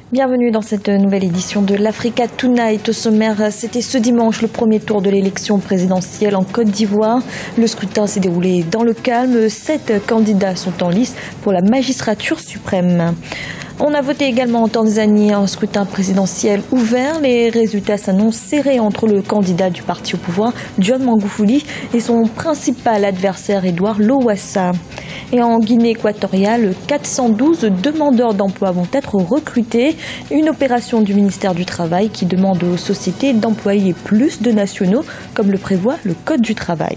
Bienvenue dans cette nouvelle édition de l'Africa Tonight. Au sommaire, c'était ce dimanche le premier tour de l'élection présidentielle en Côte d'Ivoire. Le scrutin s'est déroulé dans le calme. 7 candidats sont en lice pour la magistrature suprême. On a voté également en Tanzanie un scrutin présidentiel ouvert. Les résultats s'annoncent serrés entre le candidat du parti au pouvoir, John Magufuli, et son principal adversaire, Edouard Lowassa. Et en Guinée équatoriale, 412 demandeurs d'emploi vont être recrutés. Une opération du ministère du Travail qui demande aux sociétés d'employer plus de nationaux, comme le prévoit le Code du travail.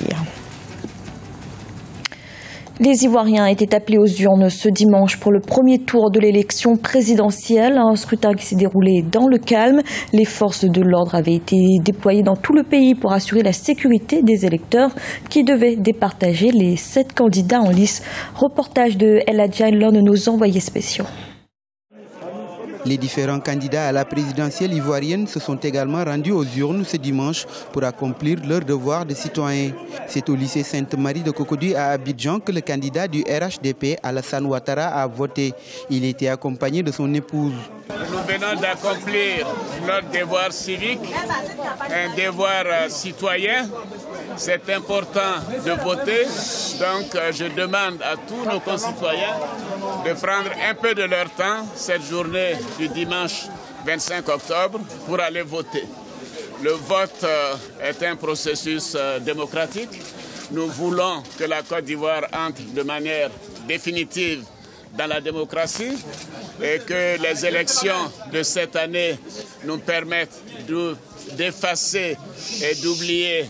Les Ivoiriens étaient appelés aux urnes ce dimanche pour le premier tour de l'élection présidentielle, un scrutin qui s'est déroulé dans le calme. Les forces de l'ordre avaient été déployées dans tout le pays pour assurer la sécurité des électeurs qui devaient départager les 7 candidats en lice. Reportage de El Hadjaï, l'un de nos envoyés spéciaux. Les différents candidats à la présidentielle ivoirienne se sont également rendus aux urnes ce dimanche pour accomplir leur devoir de citoyen. C'est au lycée Sainte-Marie de Cocody à Abidjan que le candidat du RHDP, Alassane Ouattara, a voté. Il était accompagné de son épouse. Nous venons d'accomplir notre devoir civique, un devoir citoyen. C'est important de voter, donc je demande à tous nos concitoyens de prendre un peu de leur temps cette journée du dimanche 25 octobre pour aller voter. Le vote est un processus démocratique. Nous voulons que la Côte d'Ivoire entre de manière définitive dans la démocratie et que les élections de cette année nous permettent d'effacer et d'oublier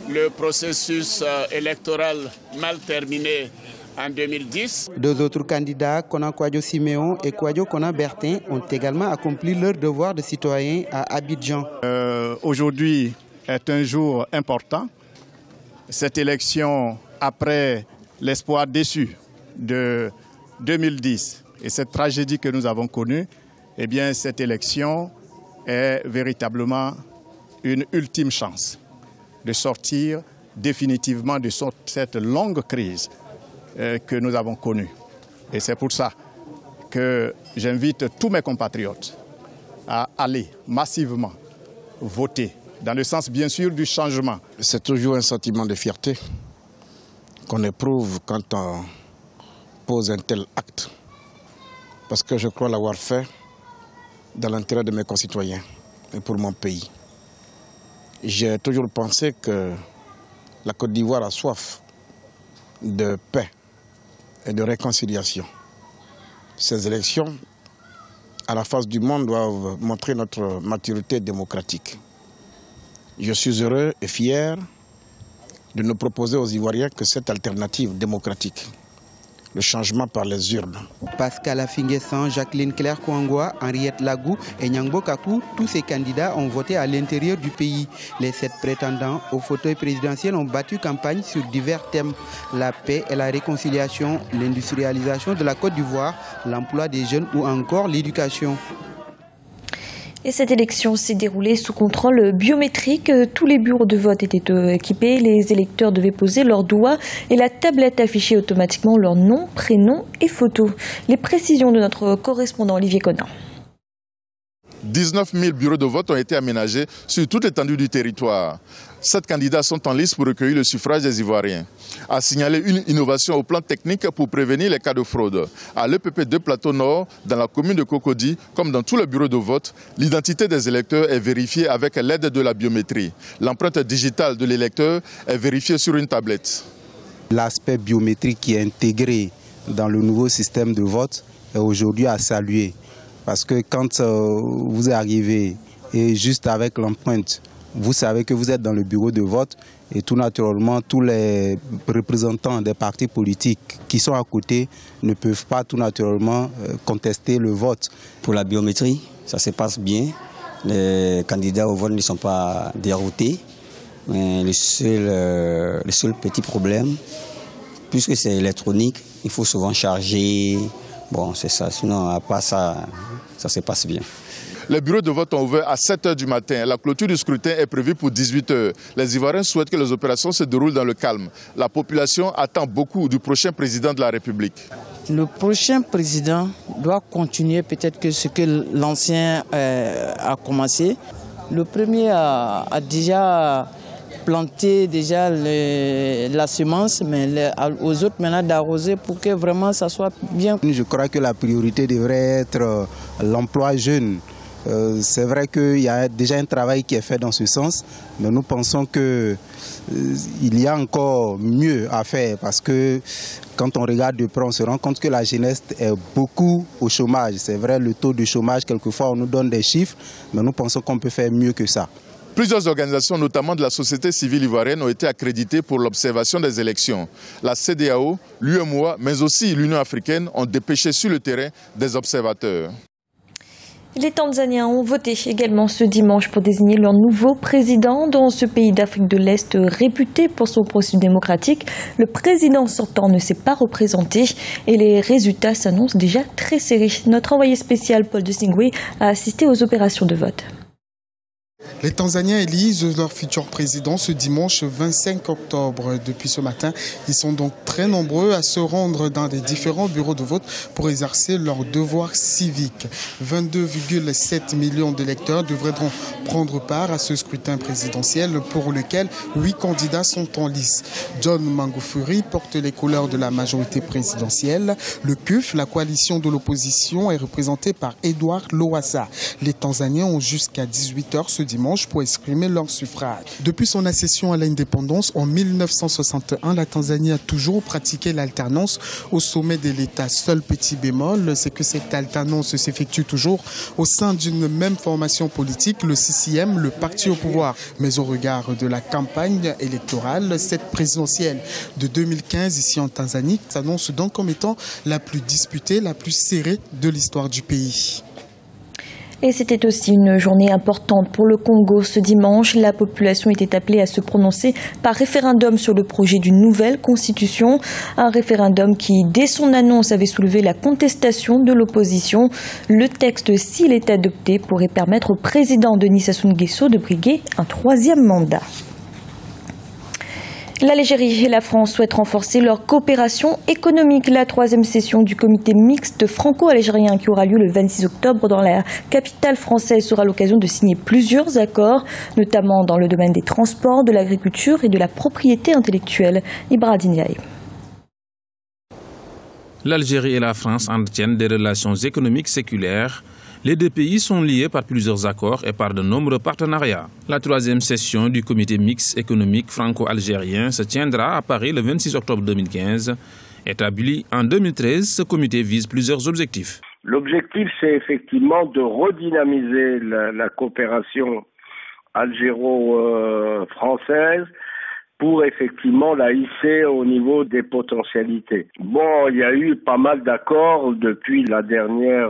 le processus électoral mal terminé en 2010. 2 autres candidats, Kona Kwadjo Siméon et Kwadjo Kona Bertin, ont également accompli leur devoir de citoyen à Abidjan. Aujourd'hui est un jour important. Cette élection, après l'espoir déçu de 2010 et cette tragédie que nous avons connue, eh bien, cette élection est véritablement une ultime chance de sortir définitivement de cette longue crise que nous avons connue. Et c'est pour ça que j'invite tous mes compatriotes à aller massivement voter, dans le sens bien sûr du changement. C'est toujours un sentiment de fierté qu'on éprouve quand on pose un tel acte, parce que je crois l'avoir fait dans l'intérêt de mes concitoyens et pour mon pays. J'ai toujours pensé que la Côte d'Ivoire a soif de paix et de réconciliation. Ces élections, à la face du monde, doivent montrer notre maturité démocratique. Je suis heureux et fier de nous proposer aux Ivoiriens que cette alternative démocratique, le changement par les urnes. Pascal Afinguessan, Jacqueline Claire Kouangwa, Henriette Lagou et Nyangbo Kakou, tous ces candidats ont voté à l'intérieur du pays. Les 7 prétendants au fauteuil présidentiel ont battu campagne sur divers thèmes. La paix et la réconciliation, l'industrialisation de la Côte d'Ivoire, l'emploi des jeunes ou encore l'éducation. Et cette élection s'est déroulée sous contrôle biométrique. Tous les bureaux de vote étaient équipés. Les électeurs devaient poser leurs doigts et la tablette affichait automatiquement leur nom, prénom et photo. Les précisions de notre correspondant Olivier Conin. 19 000 bureaux de vote ont été aménagés sur toute l'étendue du territoire. 7 candidats sont en lice pour recueillir le suffrage des Ivoiriens. A signalé une innovation au plan technique pour prévenir les cas de fraude. À l'EPP 2 Plateau Nord, dans la commune de Cocody, comme dans tous les bureaux de vote, l'identité des électeurs est vérifiée avec l'aide de la biométrie. L'empreinte digitale de l'électeur est vérifiée sur une tablette. L'aspect biométrique qui est intégré dans le nouveau système de vote est aujourd'hui à saluer. Parce que quand vous arrivez et juste avec l'empreinte, vous savez que vous êtes dans le bureau de vote et tout naturellement, tous les représentants des partis politiques qui sont à côté ne peuvent pas tout naturellement contester le vote. Pour la biométrie, ça se passe bien. Les candidats au vote ne sont pas déroutés. Mais le seul petit problème, puisque c'est électronique, il faut souvent charger. Bon, c'est ça. Sinon, à part ça, ça se passe bien. Les bureaux de vote ont ouvert à 7 h du matin. La clôture du scrutin est prévue pour 18 h. Les Ivoiriens souhaitent que les opérations se déroulent dans le calme. La population attend beaucoup du prochain président de la République. Le prochain président doit continuer peut-être que ce que l'ancien a commencé. Le premier a déjà planté la semence, mais aux autres maintenant d'arroser pour que vraiment ça soit bien. Je crois que la priorité devrait être l'emploi jeune. C'est vrai qu'il y a déjà un travail qui est fait dans ce sens, mais nous pensons qu'il y a encore mieux à faire parce que quand on regarde de près, on se rend compte que la jeunesse est beaucoup au chômage. C'est vrai, le taux de chômage, quelquefois on nous donne des chiffres, mais nous pensons qu'on peut faire mieux que ça. Plusieurs organisations, notamment de la société civile ivoirienne, ont été accréditées pour l'observation des élections. La CEDEAO, l'UEMOA, mais aussi l'Union africaine ont dépêché sur le terrain des observateurs. Les Tanzaniens ont voté également ce dimanche pour désigner leur nouveau président dans ce pays d'Afrique de l'Est réputé pour son processus démocratique. Le président sortant ne s'est pas représenté et les résultats s'annoncent déjà très serrés. Notre envoyé spécial Paul de Singwe a assisté aux opérations de vote. Les Tanzaniens élisent leur futur président ce dimanche 25 octobre. Depuis ce matin, ils sont donc très nombreux à se rendre dans les différents bureaux de vote pour exercer leur devoir civique. 22,7 millions d'électeurs devraient donc prendre part à ce scrutin présidentiel pour lequel 8 candidats sont en lice. John Magufuli porte les couleurs de la majorité présidentielle. Le CUF, la coalition de l'opposition, est représentée par Edouard Lowassa. Les Tanzaniens ont jusqu'à 18h ce dimanche pour exprimer leur suffrage. Depuis son accession à l'indépendance en 1961, la Tanzanie a toujours pratiqué l'alternance au sommet de l'État. Seul petit bémol, c'est que cette alternance s'effectue toujours au sein d'une même formation politique, le CCM, le parti au pouvoir. Mais au regard de la campagne électorale, cette présidentielle de 2015 ici en Tanzanie s'annonce donc comme étant la plus disputée, la plus serrée de l'histoire du pays. Et c'était aussi une journée importante pour le Congo. Ce dimanche, la population était appelée à se prononcer par référendum sur le projet d'une nouvelle constitution. Un référendum qui, dès son annonce, avait soulevé la contestation de l'opposition. Le texte, s'il est adopté, pourrait permettre au président Denis Sassou Nguesso de briguer un 3e mandat. L'Algérie et la France souhaitent renforcer leur coopération économique. La 3e session du comité mixte franco-algérien qui aura lieu le 26 octobre dans la capitale française sera l'occasion de signer plusieurs accords, notamment dans le domaine des transports, de l'agriculture et de la propriété intellectuelle. Ibra Dinyaï. L'Algérie et la France entretiennent des relations économiques séculaires. Les deux pays sont liés par plusieurs accords et par de nombreux partenariats. La 3e session du comité mixte économique franco-algérien se tiendra à Paris le 26 octobre 2015. Établi en 2013, ce comité vise plusieurs objectifs. L'objectif, c'est effectivement de redynamiser la coopération algéro-française pour effectivement la hisser au niveau des potentialités. Bon, il y a eu pas mal d'accords depuis la dernière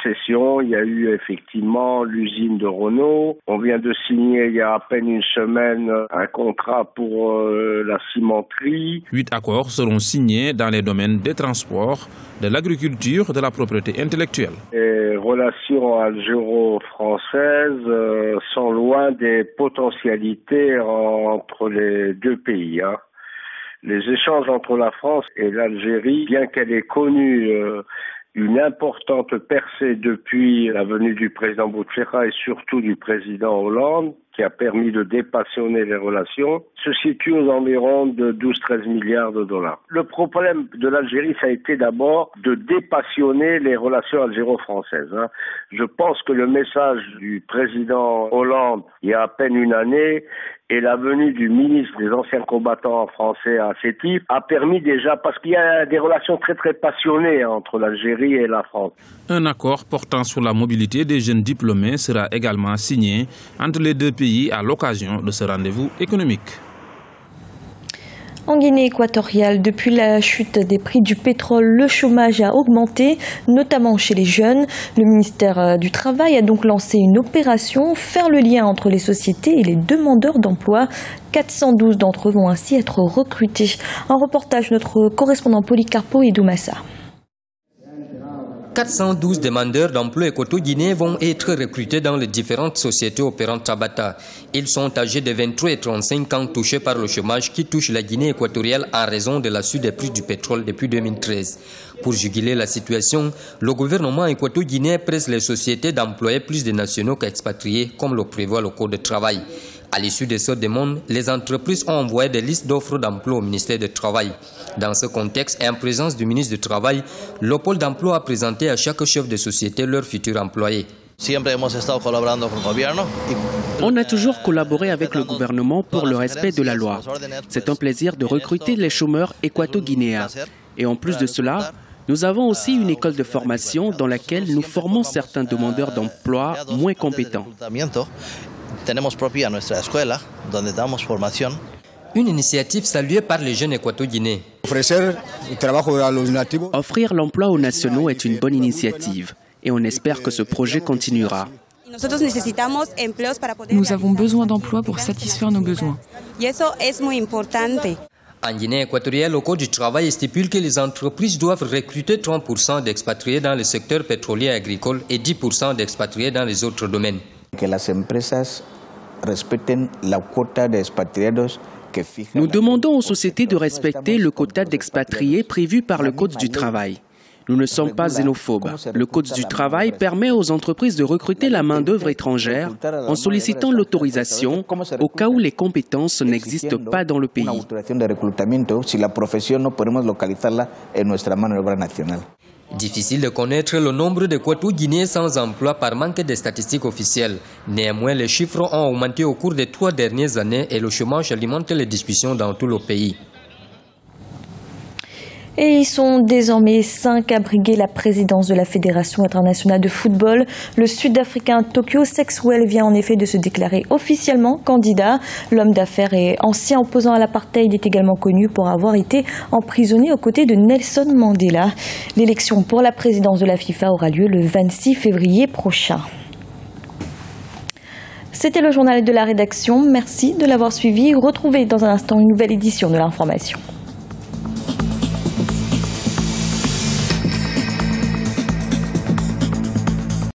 session. Il y a eu effectivement l'usine de Renault. On vient de signer il y a à peine une semaine un contrat pour la cimenterie. 8 accords seront signés dans les domaines des transports, de l'agriculture, de la propriété intellectuelle. Les relations algéro-françaises sont loin des potentialités entre les deux pays. Les échanges entre la France et l'Algérie, bien qu'elle ait connu une importante percée depuis la venue du président Bouteflika et surtout du président Hollande, qui a permis de dépassionner les relations, se situe aux environs de 12-13 milliards de dollars. Le problème de l'Algérie, ça a été d'abord de dépassionner les relations algéro-françaises. Je pense que le message du président Hollande, il y a à peine une année, et la venue du ministre des anciens combattants français à Sétif a permis déjà, parce qu'il y a des relations très très passionnées entre l'Algérie et la France. Un accord portant sur la mobilité des jeunes diplômés sera également signé entre les deux pays à l'occasion de ce rendez-vous économique. En Guinée équatoriale, depuis la chute des prix du pétrole, le chômage a augmenté, notamment chez les jeunes. Le ministère du Travail a donc lancé une opération, faire le lien entre les sociétés et les demandeurs d'emploi. 412 d'entre eux vont ainsi être recrutés. Un reportage de notre correspondant Policarpo Idoumassa. 412 demandeurs d'emploi équato-guinéens vont être recrutés dans les différentes sociétés opérantes à Bata. Ils sont âgés de 23 et 35 ans touchés par le chômage qui touche la Guinée équatoriale en raison de la chute des prix du pétrole depuis 2013. Pour juguler la situation, le gouvernement équato-guinéen presse les sociétés d'employer plus de nationaux qu'expatriés, comme le prévoit le Code de travail. À l'issue de cette demande, les entreprises ont envoyé des listes d'offres d'emploi au ministère du Travail. Dans ce contexte et en présence du ministre du Travail, le pôle d'emploi a présenté à chaque chef de société leur futur employé. On a toujours collaboré avec le gouvernement pour le respect de la loi. C'est un plaisir de recruter les chômeurs équato-guinéens. Et en plus de cela, nous avons aussi une école de formation dans laquelle nous formons certains demandeurs d'emploi moins compétents. Une initiative saluée par les jeunes équato-guinéens. Offrir l'emploi aux nationaux est une bonne initiative et on espère que ce projet continuera. Nous avons besoin d'emplois pour satisfaire nos besoins. En Guinée équatoriale, le Code du travail stipule que les entreprises doivent recruter 30% d'expatriés dans le secteur pétrolier et agricole et 10% d'expatriés dans les autres domaines. Nous demandons aux sociétés de respecter le quota d'expatriés prévu par le Code du travail. Nous ne sommes pas xénophobes. Le Code du travail permet aux entreprises de recruter la main-d'œuvre étrangère en sollicitant l'autorisation au cas où les compétences n'existent pas dans le pays. Difficile de connaître le nombre de Équato-Guinéens sans emploi par manque de statistiques officielles. Néanmoins, les chiffres ont augmenté au cours des 3 dernières années et le chômage alimente les discussions dans tout le pays. Et ils sont désormais 5 à briguer la présidence de la Fédération internationale de football. Le Sud-Africain Tokyo Sexwell vient en effet de se déclarer officiellement candidat. L'homme d'affaires et ancien opposant à l'apartheid est également connu pour avoir été emprisonné aux côtés de Nelson Mandela. L'élection pour la présidence de la FIFA aura lieu le 26 février prochain. C'était le journal de la rédaction. Merci de l'avoir suivi. Retrouvez dans un instant une nouvelle édition de l'information.